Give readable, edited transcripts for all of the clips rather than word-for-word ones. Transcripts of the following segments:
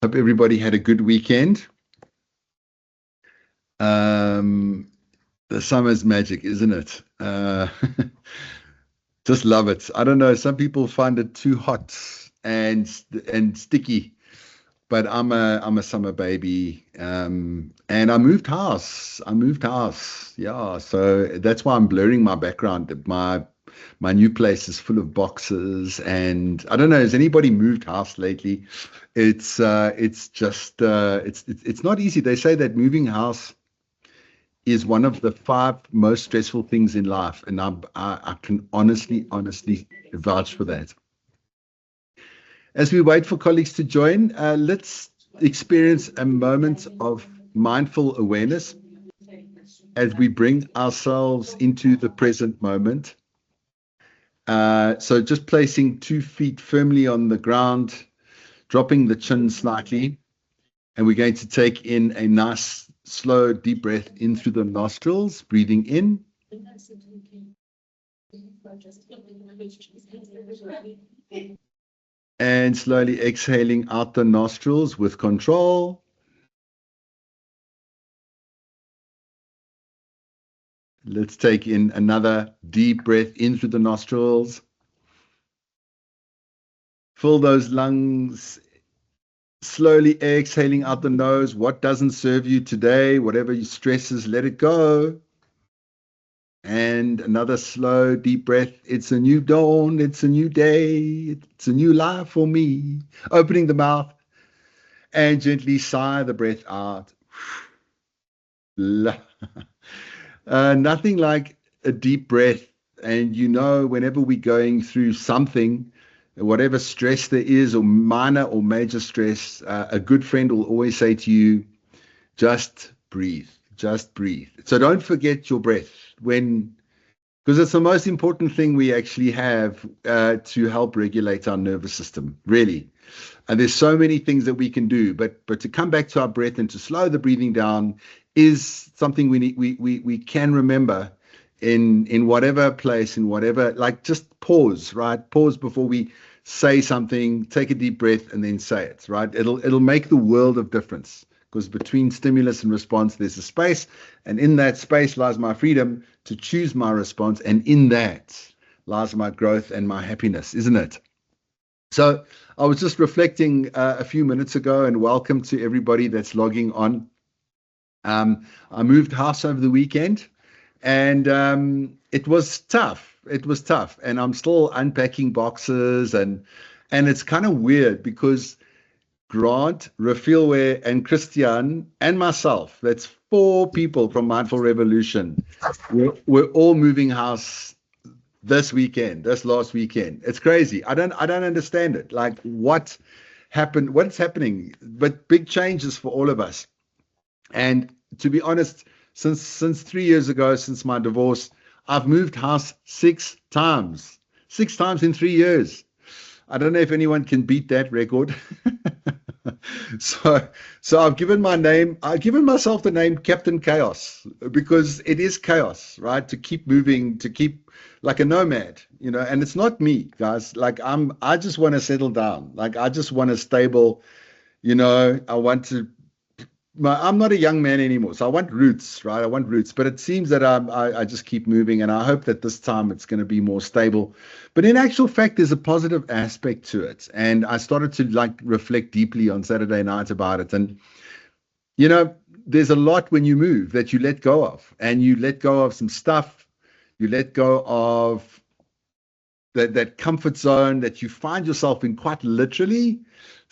Hope everybody had a good weekend. The summer's magic, isn't it? Just love it. I don't know. Some people find it too hot and sticky, but I'm a summer baby. And I moved house. Yeah, so that's why I'm blurring my background. My new place is full of boxes, and I don't know. Has anybody moved house lately? It's just it's not easy. They say that moving house is one of the five most stressful things in life, and I can honestly vouch for that. As we wait for colleagues to join, let's experience a moment of mindful awareness as we bring ourselves into the present moment. So just placing 2 feet firmly on the ground, dropping the chin slightly, and we're going to take in a nice, slow, deep breath in through the nostrils, breathing in. And slowly exhaling out the nostrils with control. Let's take in another deep breath in through the nostrils. Fill those lungs. Slowly exhaling out the nose. What doesn't serve you today, whatever your stresses, let it go. And another slow, deep breath. It's a new dawn. It's a new day. It's a new life for me. Opening the mouth and gently sigh the breath out. Nothing like a deep breath. And whenever we're going through something, whatever stress there is, or minor or major stress, a good friend will always say to you, just breathe. Just breathe. So don't forget your breath because it's the most important thing we actually have to help regulate our nervous system, really. And there's so many things that we can do, but to come back to our breath and to slow the breathing down is something we can remember in whatever place, in whatever, like just pause, right? Pause before we say something, take a deep breath and then say it, right? It'll make the world of difference. Because between stimulus and response, there's a space. And in that space lies my freedom to choose my response. And in that lies my growth and my happiness, isn't it? So I was just reflecting a few minutes ago, and welcome to everybody that's logging on. I moved house over the weekend, and it was tough. It was tough. And I'm still unpacking boxes. And it's kind of weird because Grant, Rafilwe, and Christian, and myself, that's 4 people from Mindful Revolution. We're all moving house this last weekend. It's crazy. I don't understand it. Like, what happened? What's happening? But big changes for all of us. And to be honest, since 3 years ago, since my divorce, I've moved house 6 times. 6 times in 3 years. I don't know if anyone can beat that record. So I've given myself the name Captain Chaos, because it is chaos, right? To keep moving, to keep like a nomad, and it's not me, guys. Like I just want to settle down. Like I just want a stable, I'm not a young man anymore, so I want roots, right? I want roots, but it seems that I just keep moving, and I hope that this time it's going to be more stable. But in actual fact, there's a positive aspect to it, and I started to reflect deeply on Saturday night about it. And there's a lot when you move that you let go of, and you let go of some stuff, you let go of that comfort zone that you find yourself in, quite literally.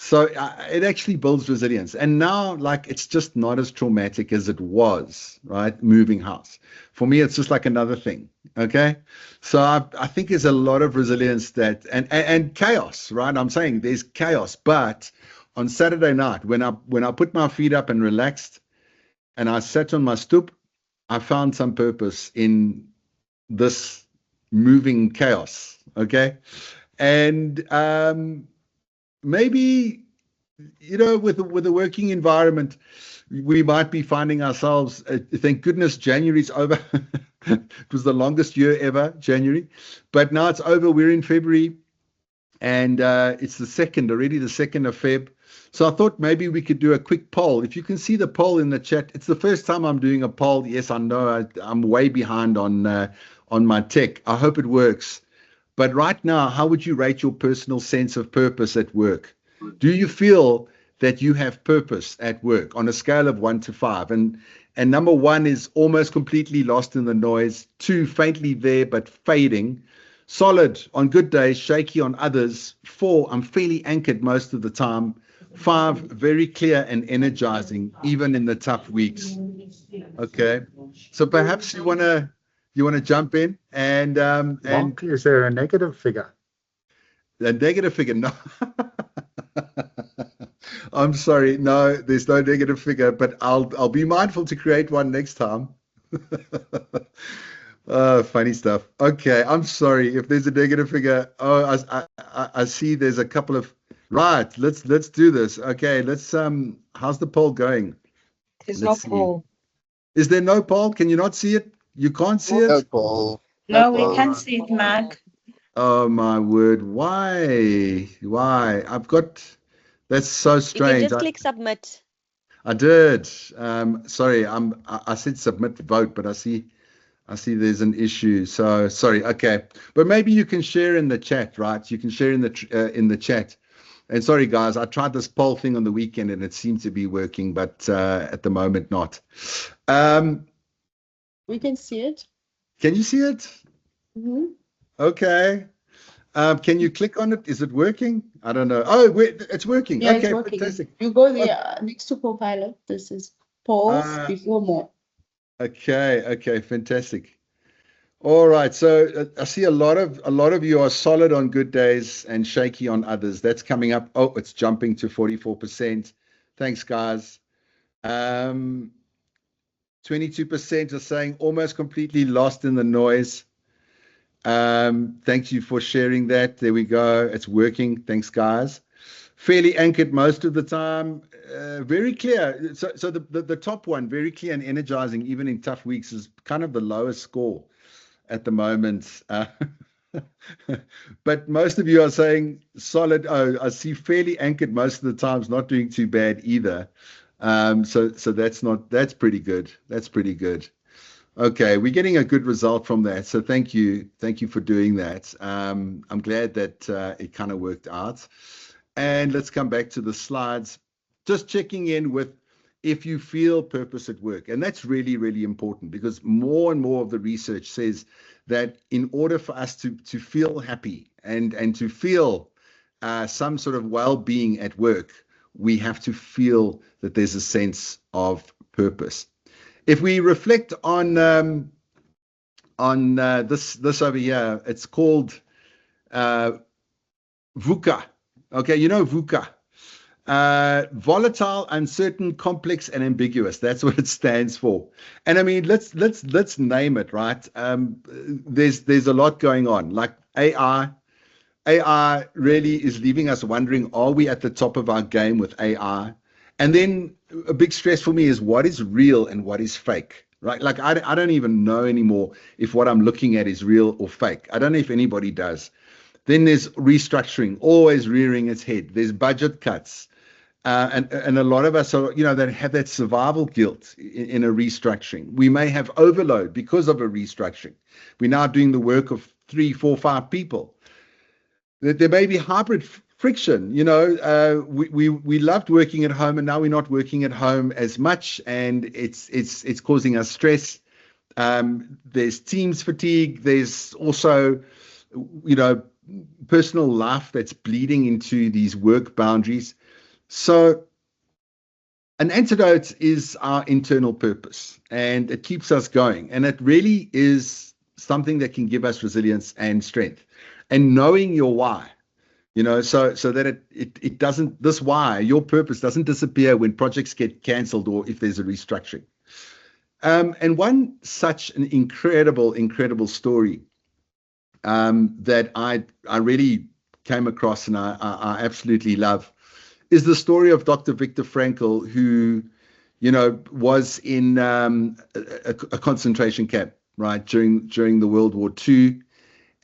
So it actually builds resilience. And now, it's just not as traumatic as it was, right? Moving house. For me, it's just like another thing, okay? So I think there's a lot of resilience and chaos, right? I'm saying there's chaos. But on Saturday night, when I put my feet up and relaxed, and I sat on my stoop, I found some purpose in this moving chaos, okay? And maybe, with the working environment, we might be finding ourselves, thank goodness January's over. It was the longest year ever, January. But now it's over. We're in February. And it's already the 2nd of Feb. So I thought maybe we could do a quick poll. If you can see the poll in the chat, it's the first time I'm doing a poll. Yes, I know I'm way behind on my tech. I hope it works. But right now, how would you rate your personal sense of purpose at work? Do you feel that you have purpose at work on a scale of 1 to 5? And number 1 is almost completely lost in the noise. 2, faintly there but fading. Solid on good days, shaky on others. 4, I'm fairly anchored most of the time. 5, very clear and energizing, even in the tough weeks. Okay, so perhaps you wanna jump in and Mark, is there a negative figure? the negative figure? No, I'm sorry, no, there's no negative figure, but I'll be mindful to create one next time. Funny stuff. Okay, I'm sorry if there's a negative figure. Oh, I see there's a couple of. Right, let's do this. Okay, how's the poll going? There's Let's no see. poll. Is there no poll? Can you not see it? You can't see No it? poll. No, we can't see it, Mark. Oh my word. Why? That's so You can strange. just click submit. I did. Sorry, I said submit vote, but I see there's an issue. So sorry. Okay, but maybe you can share in the chat, right? You can share in the chat. And sorry, guys, I tried this poll thing on the weekend and it seemed to be working, but at the moment not. We can see it. Can you see it? Mm-hmm. Okay. Can you click on it? Is it working? I don't know. Oh, wait, it's working. Yeah, Okay, it's working. fantastic. You go there next to Copilot. This is polls before more. Okay, fantastic. All right, so I see a lot of you are solid on good days and shaky on others. That's coming up. Oh, it's jumping to 44%. Thanks, guys. 22% are saying almost completely lost in the noise. Thank you for sharing that. There we go. It's working. Thanks, guys. Fairly anchored most of the time. Very clear. So the top one, very clear and energizing, even in tough weeks, is kind of the lowest score at the moment. But most of you are saying solid. Oh, I see fairly anchored most of the times, not doing too bad either. So that's pretty good. That's pretty good. Okay, we're getting a good result from that. So thank you for doing that. I'm glad that it kind of worked out. And let's come back to the slides. Just checking in with if you feel purpose at work. And that's really, really important because more and more of the research says that in order for us to feel happy and to feel some sort of well-being at work, we have to feel that there's a sense of purpose. If we reflect on this over here, it's called VUCA. Okay, you know VUCA. Volatile, uncertain, complex, and ambiguous. That's what it stands for. And I mean, let's name it, right? There's a lot going on. Like AI really is leaving us wondering, are we at the top of our game with AI? And then a big stress for me is what is real and what is fake, right? Like I don't even know anymore if what I'm looking at is real or fake. I don't know if anybody does. Then there's restructuring, always rearing its head. There's budget cuts. And a lot of us are, that have that survival guilt in a restructuring. We may have overload because of a restructuring. We're now doing the work of 3, 4, 5 people. There may be hybrid friction. We loved working at home, and now we're not working at home as much, and it's causing us stress. There's teams fatigue. There's also, personal life that's bleeding into these work boundaries. So an antidote is our internal purpose, and it keeps us going. And it really is something that can give us resilience and strength. And knowing your why, so that it doesn't, this why, your purpose doesn't disappear when projects get canceled or if there's a restructuring. And one such an incredible story that I really came across and I absolutely love is the story of Dr. Viktor Frankl, who, was in a concentration camp, right, during the World War II.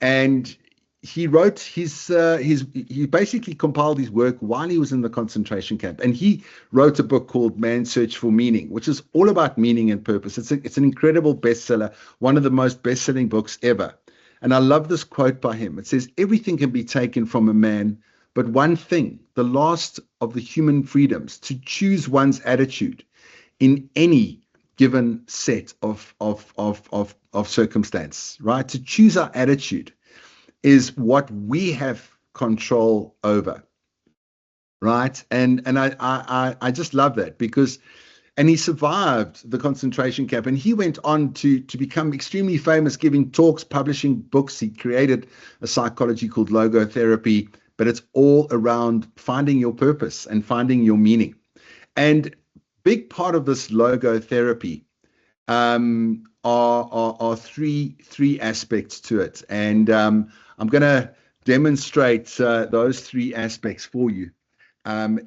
And, he wrote he basically compiled his work while he was in the concentration camp, and he wrote a book called Man's Search for Meaning, which is all about meaning and purpose. It's an incredible bestseller, one of the most best-selling books ever. And I love this quote by him. It says, "Everything can be taken from a man, but one thing, the last of the human freedoms, to choose one's attitude in any given set of circumstance," right? To choose our attitude is what we have control over, right? And I just love that because, and he survived the concentration camp, and he went on to become extremely famous, giving talks, publishing books. He created a psychology called logotherapy, but it's all around finding your purpose and finding your meaning. And big part of this logotherapy are three aspects to it, and I'm going to demonstrate those three aspects for you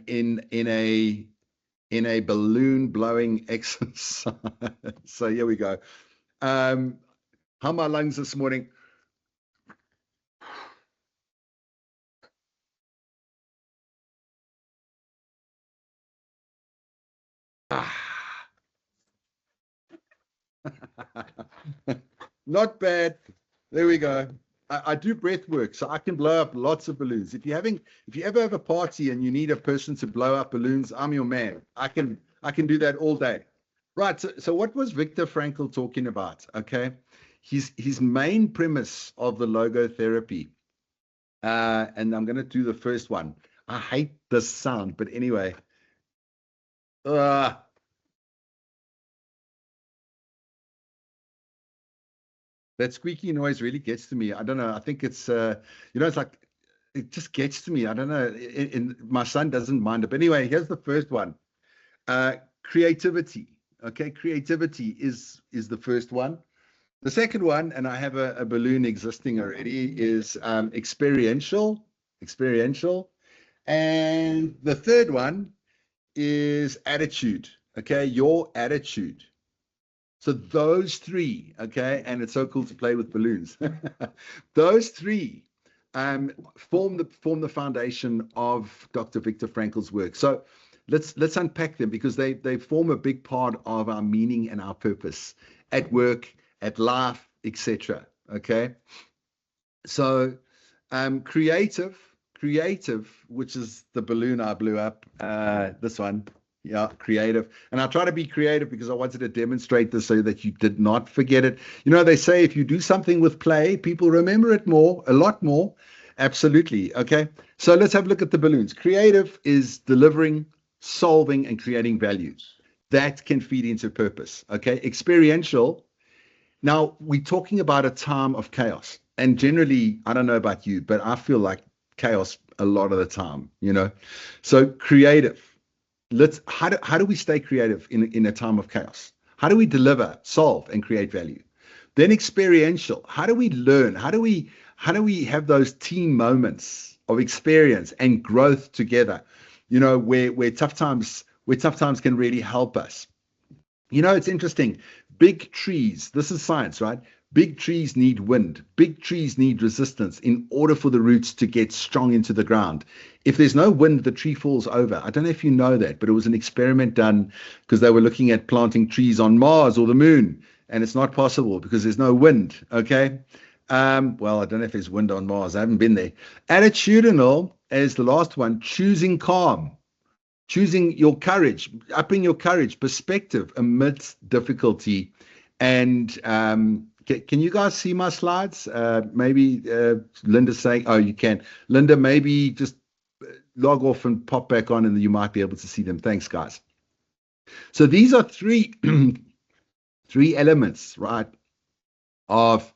in a balloon blowing exercise. So here we go. How are my lungs this morning? Not bad. There we go. I do breath work, so I can blow up lots of balloons. If you ever have a party and you need a person to blow up balloons, I'm your man. I can do that all day. Right. So what was Viktor Frankl talking about? Okay. His main premise of the logotherapy, and I'm going to do the first one. I hate this sound, but anyway. That squeaky noise really gets to me. I don't know. I think it's, it's like, it just gets to me. I don't know. My son doesn't mind it. But anyway, here's the first one. Creativity. Okay. Creativity is the first one. The second one, and I have a balloon existing already, is experiential. And the third one is attitude. Okay. Your attitude. So those three, okay, and it's so cool to play with balloons. Those three form the foundation of Dr. Viktor Frankl's work. So let's unpack them because they form a big part of our meaning and our purpose at work, at life, etc. Okay. So creative, which is the balloon I blew up. This one. Yeah, creative. And I try to be creative because I wanted to demonstrate this so that you did not forget it. You know, they say if you do something with play, people remember it a lot more. Absolutely. Okay. So let's have a look at the balloons. Creative is delivering, solving, and creating value. That can feed into purpose. Okay. Experiential. Now, we're talking about a time of chaos. And generally, I don't know about you, but I feel like chaos a lot of the time, you know. So creative. How do we stay creative in a time of chaos? How do we deliver, solve, and create value? Then experiential. How do we learn? How do we have those team moments of experience and growth together? You know, where tough times can really help us. You know, it's interesting. Big trees. This is science, right? Big trees need wind. Big trees need resistance in order for the roots to get strong into the ground. If there's no wind, the tree falls over. I don't know if you know that, but it was an experiment done because they were looking at planting trees on Mars or the moon, and it's not possible because there's no wind, okay? Well, I don't know if there's wind on Mars. I haven't been there. Attitudinal is the last one, choosing calm, choosing your courage, upping your courage, perspective amidst difficulty, and can you guys see my slides? Maybe Linda's saying, oh, you can. Linda, maybe just log off and pop back on and you might be able to see them. Thanks, guys. So these are three elements, right, of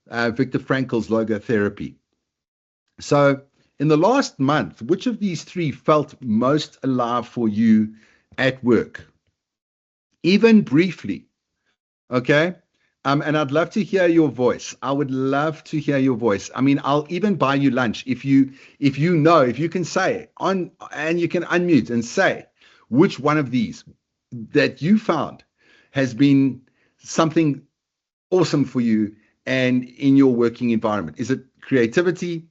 Viktor Frankl's logotherapy. So in the last month, which of these three felt most alive for you at work? Even briefly, okay? And I'd love to hear your voice. I would love to hear your voice. I mean, I'll even buy you lunch if you can say on, and you can unmute and say which one of these that you found has been something awesome for you and in your working environment? Is it creativity?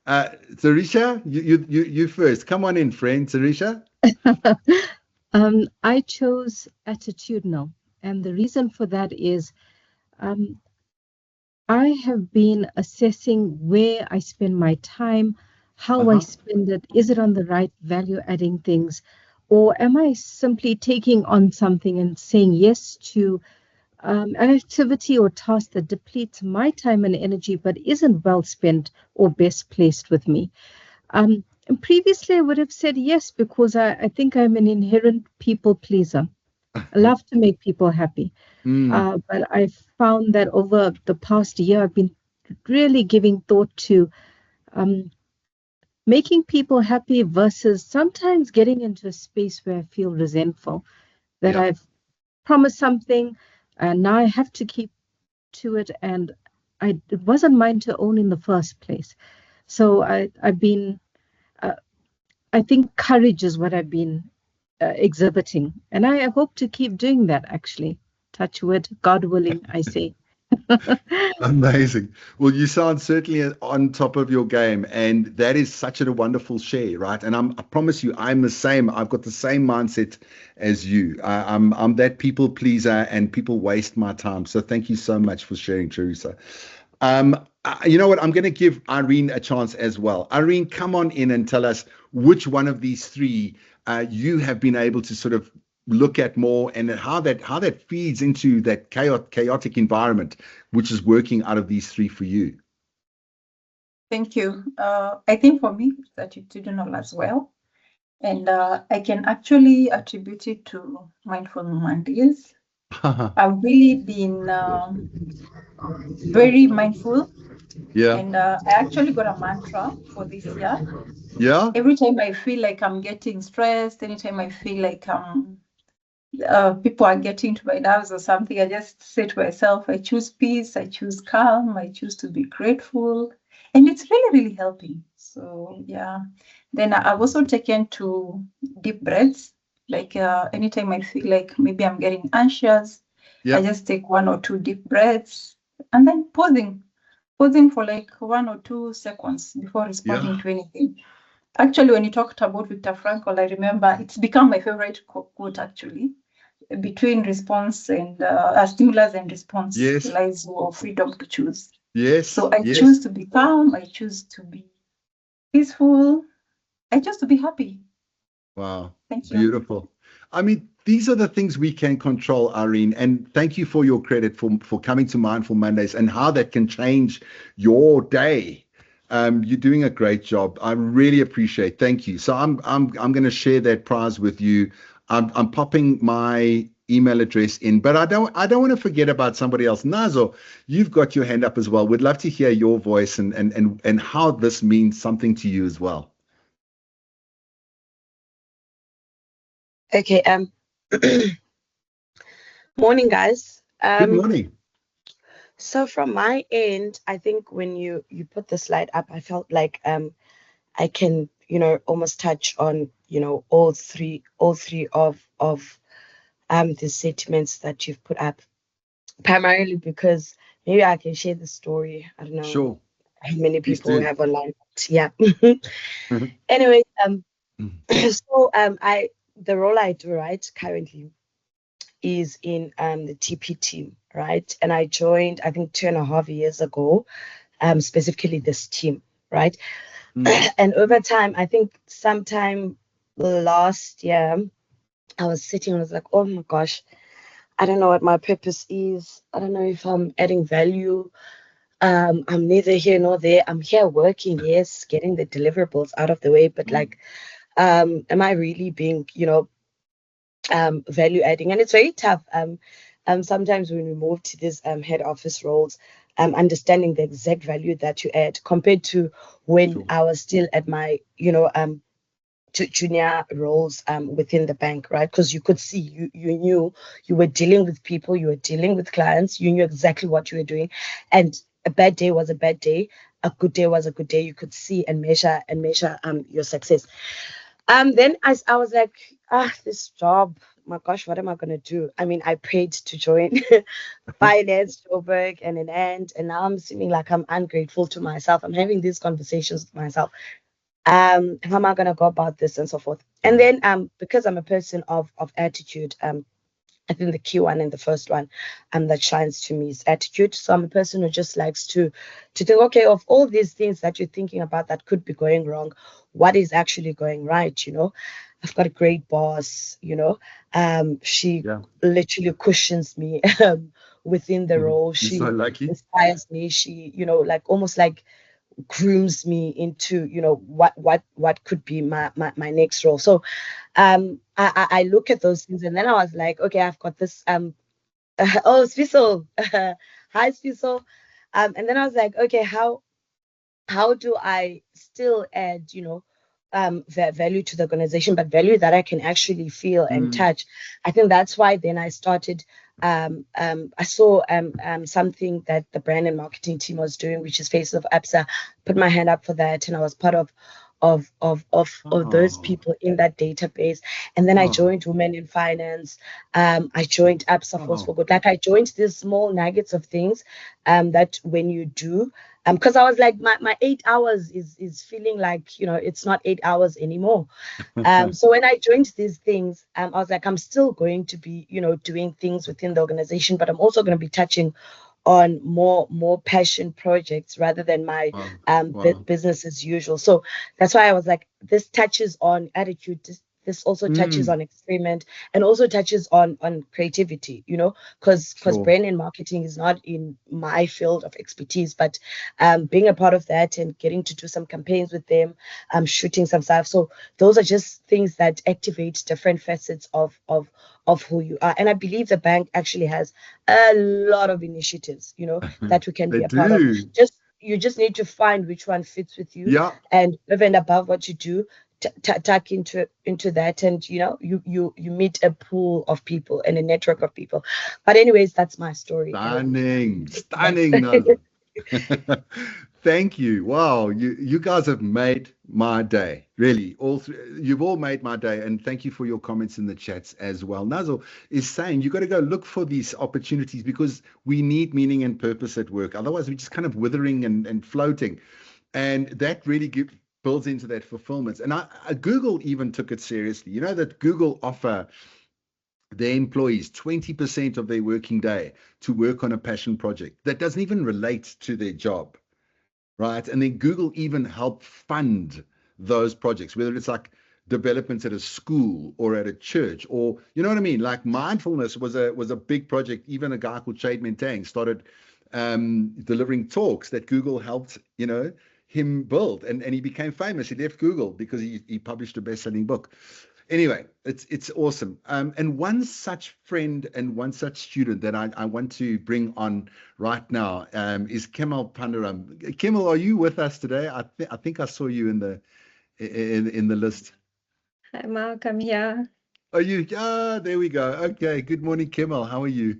Sarisha, you first. Come on in, friend. Sarisha. I chose attitudinal, and the reason for that is I have been assessing where I spend my time, how I spend it. Is it on the right value-adding things, or am I simply taking on something and saying yes to an activity or task that depletes my time and energy but isn't well spent or best placed with me? And previously, I would have said yes because I think I'm an inherent people pleaser. I love to make people happy. But I found that over the past year, I've been really giving thought to making people happy versus sometimes getting into a space where I feel resentful that I've promised something and now I have to keep to it, and it wasn't mine to own in the first place. So I've been, I think courage is what I've been exhibiting, and I hope to keep doing that, actually. Touch wood, God willing, I say. Amazing. Well, you sound certainly on top of your game, and that is such a wonderful share, right? And I promise you, I'm the same. I've got the same mindset as you. I'm that people pleaser, and people waste my time. So thank you so much for sharing, Teresa. You know what? I'm going to give Irene a chance as well. Irene, come on in and tell us which one of these three you have been able to sort of look at more, and how that feeds into that chaotic environment which is working out of these three for you. Thank you. I think for me, it's attitudinal as well. And I can actually attribute it to Mindful Mondays. I've really been very mindful. Yeah. And I actually got a mantra for this year. Yeah. Every time I feel like I'm getting stressed, anytime I feel like people are getting to my nerves or something, I just say to myself, I choose peace, I choose calm, I choose to be grateful. And it's really, really helping. So, yeah. Then I've also taken to deep breaths. Like anytime I feel like maybe I'm getting anxious, I just take 1 or 2 deep breaths and then pausing for like 1 or 2 seconds before responding to anything. Actually, when you talked about Viktor Frankl, I remember it's become my favorite quote, actually. Between response and stimulus and response lies your freedom to choose. Yes. So I choose to be calm. I choose to be peaceful. I choose to be happy. Wow. Thank you. Beautiful. I mean, these are the things we can control, Irene. And thank you for your credit for coming to Mindful Mondays and how that can change your day. You're doing a great job. I really appreciate. Thank you. So I'm going to share that prize with you. I'm popping my email address in, but I don't want to forget about somebody else. Nazo, you've got your hand up as well. We'd love to hear your voice and how this means something to you as well. Okay. Morning, guys. Good morning. So from my end, I think when you put the slide up, I felt like I can, almost touch on, all three of the statements that you've put up, primarily because maybe I can share the story. I don't know. Sure. How many people have online. Yeah. Anyway, so the role I do right currently is in the TP team, right? And I joined, I think, 2.5 years ago, specifically this team, right? And over time, I think sometime last year, I was sitting and I was like, oh my gosh, I don't know what my purpose is. I don't know if I'm adding value. I'm neither here nor there. I'm here working, yes, getting the deliverables out of the way, but like, am I really being, value adding? And it's very tough. Sometimes when we move to these head office roles, understanding the exact value that you add compared to when I was still at my, junior roles within the bank, right? Because you could see, you knew you were dealing with people, you were dealing with clients, you knew exactly what you were doing, and a bad day was a bad day, a good day was a good day. You could see and measure your success. Then I was like, this job, my gosh, what am I going to do? I mean, I paid to join finance, Joburg, and in end, and now I'm seeming like I'm ungrateful to myself. I'm having these conversations with myself. How am I going to go about this and so forth? And then because I'm a person of attitude, I think the key one and the first one that shines to me is attitude. So I'm a person who just likes to think, okay, of all these things that you're thinking about that could be going wrong, what is actually going right? You know, I've got a great boss, you know. She literally cushions me within the role. She so lucky. inspires me. She, you know, like almost like grooms me into, you know, what could be my next role. So I look at those things, and then I was like, okay, I've got this oh, Sviso. Hi, Sviso. And then I was like, okay, how do I still add, you know, value to the organization, but value that I can actually feel and touch? I think that's why then I started. I saw something that the brand and marketing team was doing, which is Faces of Absa. Put my hand up for that, and I was part of those people in that database. And then I joined Women in Finance. I joined Absa Force for Good. Like, I joined these small nuggets of things that when you do, because I was like, my 8 hours is feeling like, you know, it's not 8 hours anymore. So when I joined these things, I was like, I'm still going to be, you know, doing things within the organization, but I'm also going to be touching on more passion projects rather than my business as usual. So that's why I was like, this touches on attitude. This also touches on experiment, and also touches on creativity, you know, because brand and marketing is not in my field of expertise, but being a part of that and getting to do some campaigns with them, shooting some stuff. So those are just things that activate different facets of who you are. And I believe the bank actually has a lot of initiatives, you know, that we can be a part of. You just need to find which one fits with you, and over and above what you do, tuck into that, and you know, you meet a pool of people and a network of people. But anyways, that's my story. Stunning Nazo. Thank you. Wow, you guys have made my day. Really, you've all made my day, and thank you for your comments in the chats as well. Nazo is saying you got to go look for these opportunities, because we need meaning and purpose at work. Otherwise, we're just kind of withering and floating, and that really builds into that fulfillment. And Google even took it seriously. You know that Google offer their employees 20% of their working day to work on a passion project that doesn't even relate to their job, right? And then Google even help fund those projects, whether it's like developments at a school or at a church, or, you know what I mean? Like mindfulness was a big project. Even a guy called Chade Mentang started delivering talks that Google helped, you know, him build, and he became famous. He left Google because he published a best-selling book. Anyway, it's awesome. And one such friend and one such student that I want to bring on right now is Kemal Pandaram. Kemal, are you with us today? I think I saw you in the list. Hi, Mark. I'm here. Are you? There we go. Okay. Good morning, Kemal. How are you?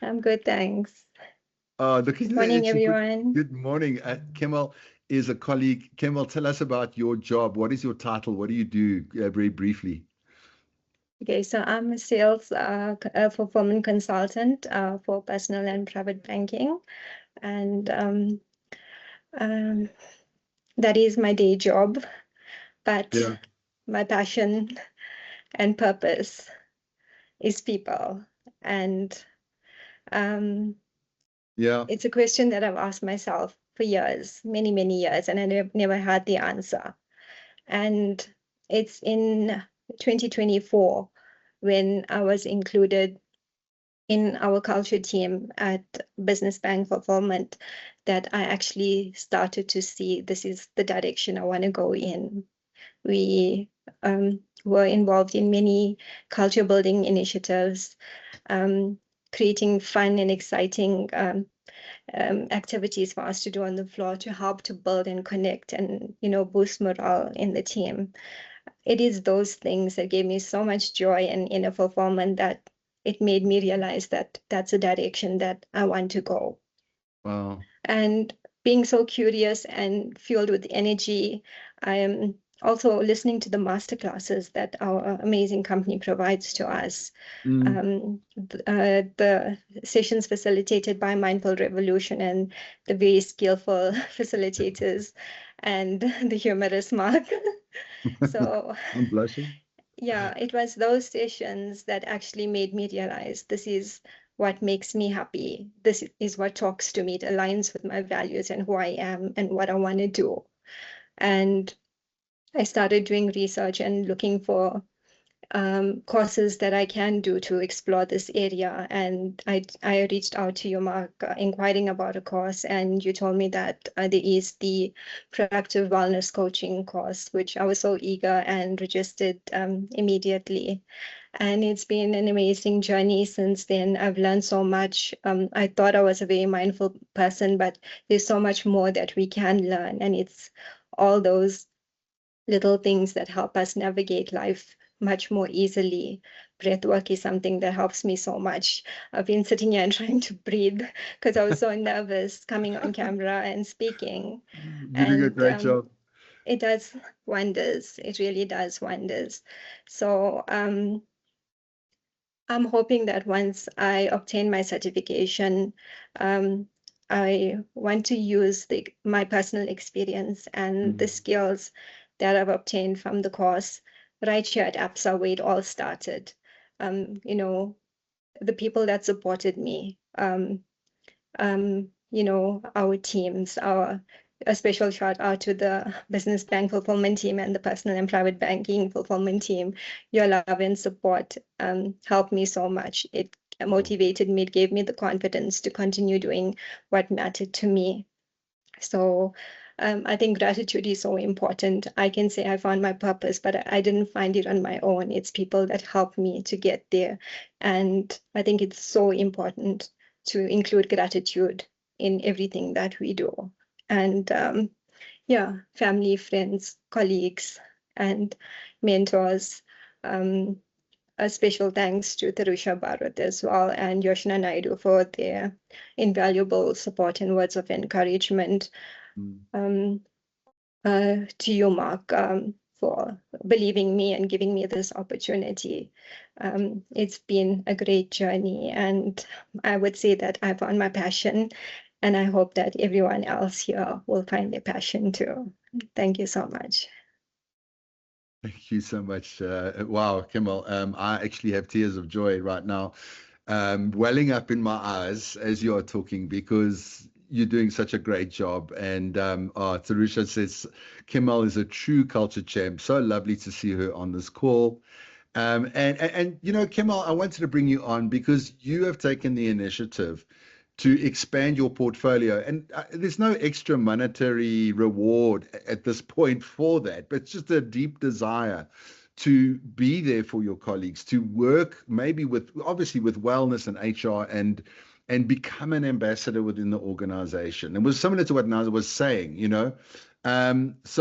I'm good, thanks. Good morning, everyone. Good morning. Kemal is a colleague. Kemal, tell us about your job. What is your title? What do you do, very briefly? Okay, so I'm a sales fulfillment consultant for personal and private banking, and that is my day job. But my passion and purpose is people, and it's a question that I've asked myself for years, many years, and I never had the answer. And it's in 2024 when I was included in our culture team at Business Bank Fulfillment that I actually started to see this is the direction I want to go in. We were involved in many culture building initiatives, creating fun and exciting activities for us to do on the floor to help to build and connect and, you know, boost morale in the team. It is those things that gave me so much joy and inner fulfillment that it made me realize that that's a direction that I want to go. Wow. And being so curious and fueled with energy, I am also listening to the masterclasses that our amazing company provides to us. The sessions facilitated by Mindful Revolution and the very skillful facilitators and the humorous Mark. So I'm blushing. yeah, it was those sessions that actually made me realize this is what makes me happy. This is what talks to me. It aligns with my values and who I am and what I want to do. And I started doing research and looking for courses that I can do to explore this area. And I reached out to you, Mark, inquiring about a course, and you told me that there is the Proactive Wellness Coaching course, which I was so eager and registered immediately. And it's been an amazing journey since then. I've learned so much. I thought I was a very mindful person, but there's so much more that we can learn. And it's all those little things that help us navigate life much more easily. Breath work is something that helps me so much. I've been sitting here and trying to breathe because I was so nervous coming on camera and speaking. You're doing a great job. It does wonders. It really does wonders. So I'm hoping that once I obtain my certification, I want to use my personal experience and the skills that I've obtained from the course right here at APSA, where it all started. You know, the people that supported me, you know, our teams, a special shout out to the business bank fulfillment team and the personal and private banking fulfillment team. Your love and support helped me so much. It motivated me, it gave me the confidence to continue doing what mattered to me. So I think gratitude is so important. I can say I found my purpose, but I didn't find it on my own. It's people that helped me to get there. And I think it's so important to include gratitude in everything that we do. And yeah, family, friends, colleagues, and mentors. A special thanks to Tarusha Bharat as well and Yoshina Naidu for their invaluable support and words of encouragement. To you, Mark, for believing me and giving me this opportunity. It's been a great journey, and I would say that I found my passion, and I hope that everyone else here will find their passion too. Thank you so much. Thank you so much. Wow, Kimmel, I actually have tears of joy right now, welling up in my eyes as you are talking, because you're doing such a great job. And Tarusha says Kimmel is a true culture champ. So lovely to see her on this call. And you know, Kimmel, I wanted to bring you on because you have taken the initiative to expand your portfolio. And there's no extra monetary reward at this point for that, but it's just a deep desire to be there for your colleagues, to work maybe obviously with wellness and HR and become an ambassador within the organization. And was similar to what Naza was saying, you know. Arinel,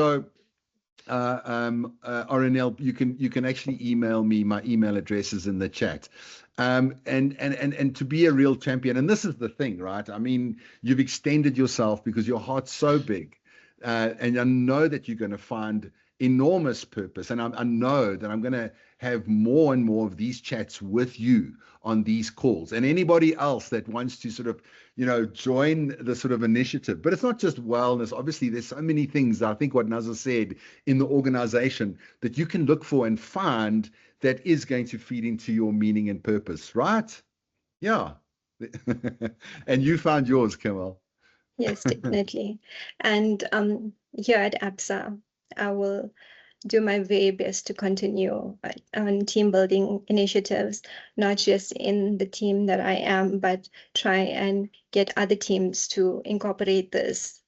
you can actually email me. My email address is in the chat. And to be a real champion, and this is the thing, right? I mean, you've extended yourself because your heart's so big, and I know that you're going to find enormous purpose, and I know that I'm going to have more and more of these chats with you on these calls, and anybody else that wants to sort of, you know, join the sort of initiative. But it's not just wellness. Obviously, there's so many things, I think what Naza said, in the organization that you can look for and find that is going to feed into your meaning and purpose, right? Yeah. And you found yours, Kimmel. Yes, definitely. And here at APSA, I will do my very best to continue on team building initiatives, not just in the team that I am, but try and get other teams to incorporate this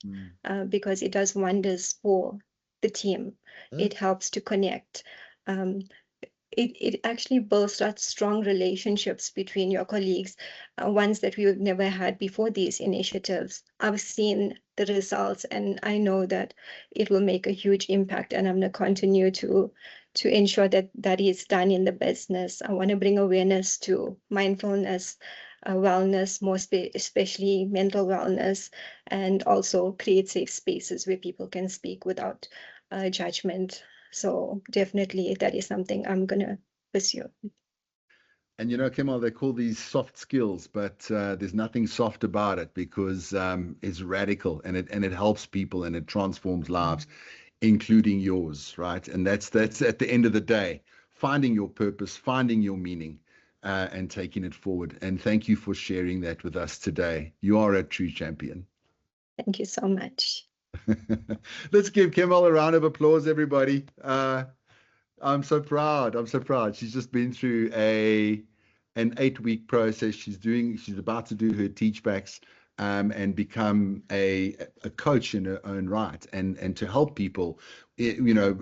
because it does wonders for the team. It helps to connect. It actually builds such strong relationships between your colleagues, ones that we've never had before these initiatives. I've seen the results, and I know that it will make a huge impact, and I'm going to continue to ensure that that is done in the business. I want to bring awareness to mindfulness, wellness, especially mental wellness, and also create safe spaces where people can speak without judgment. So definitely that is something I'm going to pursue. And you know, Kemal, they call these soft skills, but there's nothing soft about it because it's radical and it helps people and it transforms lives, including yours, right? And that's at the end of the day, finding your purpose, finding your meaning, and taking it forward. And thank you for sharing that with us today. You are a true champion. Thank you so much. Let's give Kemal a round of applause, everybody. I'm so proud. I'm so proud. She's just been through an 8-week process. She's about to do her teach backs and become a coach in her own right, and to help people, you know,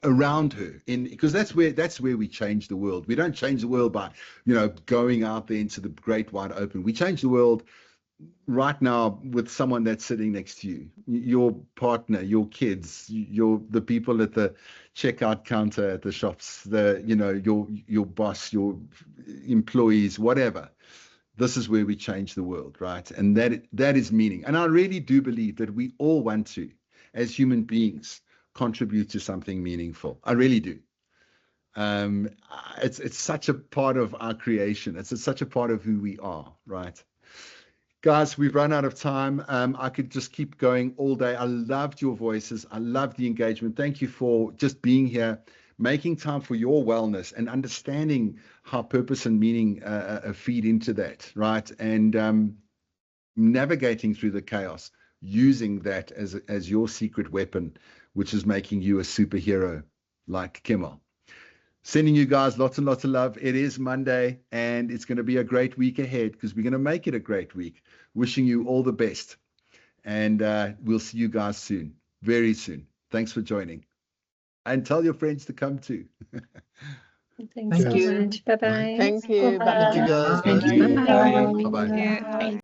around her. Because that's where we change the world. We don't change the world by, you know, going out there into the great wide open. We change the world right now with someone that's sitting next to you, your partner, your kids, the people at the checkout counter at the shops, your boss, your employees, whatever. This is where we change the world, right? And that is meaning. And I really do believe that we all want to, as human beings, contribute to something meaningful. I really do. It's such a part of our creation. It's such a part of who we are, right? Guys, we've run out of time. I could just keep going all day. I loved your voices. I loved the engagement. Thank you for just being here, making time for your wellness and understanding how purpose and meaning feed into that, right? And navigating through the chaos, using that as your secret weapon, which is making you a superhero like Kemal. Sending you guys lots and lots of love. It is Monday, and it's going to be a great week ahead because we're going to make it a great week. Wishing you all the best. And we'll see you guys soon, very soon. Thanks for joining. And tell your friends to come too. Thanks so much. Bye-bye. Thank you. Bye. Thank you, guys. Thank you. Bye-bye. Bye.